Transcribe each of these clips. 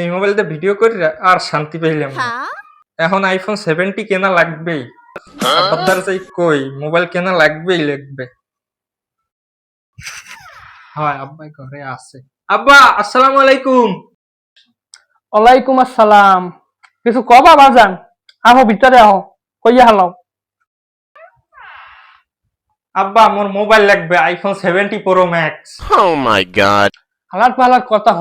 এই মোবাইলতে ভিডিও করে আর শান্তি পাইলাম না। এখন আইফোন 70 কেনা লাগবেই। আব্বার চাই কই মোবাইল কেনা লাগবে। হয় আব্বা ঘরে আছে। আব্বা আসসালামু আলাইকুম। ওয়ালাইকুম আসসালাম। কিছু কবা বাজান? আহো ভিতরে আহো, কইয়া হালাও। আব্বা মোর মোবাইল লাগবে iPhone 70 pro max. Oh my god. হালার পালার কথা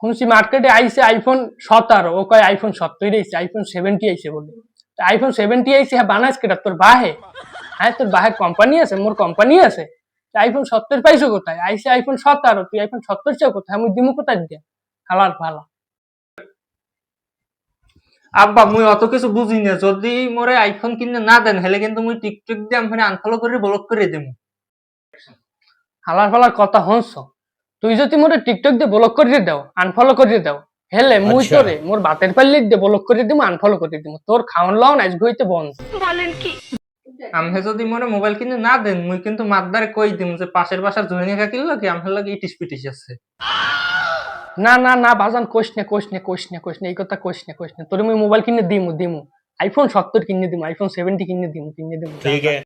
শুনছি মার্কেটে আইছে আইফোন 17, ও কয় আইফোন 70 আইছে, আইফোন 70 আইছে বলে। আইফোন 70 আইছে, হ্যাঁ বানাস কেটা তোর বাহে? হ্যাঁ তোর বাহের কোম্পানি আছে, মোর কোম্পানি আছে। আইফোন 70 পাইছো কোথায়? আইছে আইফোন 17, তুই আইফোন 70 চাও কোথায়? আমি দিমু কোথায় দিয়া? হালার পালা। আব্বা মুই অত কিছু বুঝি না, যদি মোরে আইফোন কিনে না দেন হেলে কিন্তু মুই টিকটক দিয়ে আমি আনফলো করে ব্লক করে দেবো। হালার পালার কথা শুনছ? তুই যদি মোরে টিকটক দিয়ে ব্লক করে দাও, আনফলো করে দাও, হেলে মুই তোরে মোর বাতের পাল্লি দিয়ে ব্লক করে দিমু, আনফলো করে দিমু। তোর খাওয়ান লাও আজ গইতে বন্ধ। বলেন কি? আমি যদি মোরে মোবাইল কিনে না দেন মুই কিন্তু মাতদারে কই দিম যে পাশের বাসার জহিনী কাকির লাগে আমার লাগে ইটিস পিটিস আছে। না না না বাজান, কোশ নে এই কথা কোশ নে। তোরে মুই মোবাইল কিনে দিমু। আইফোন 70 কিনে দিমু, আইফোন 70 কিনে দিমু।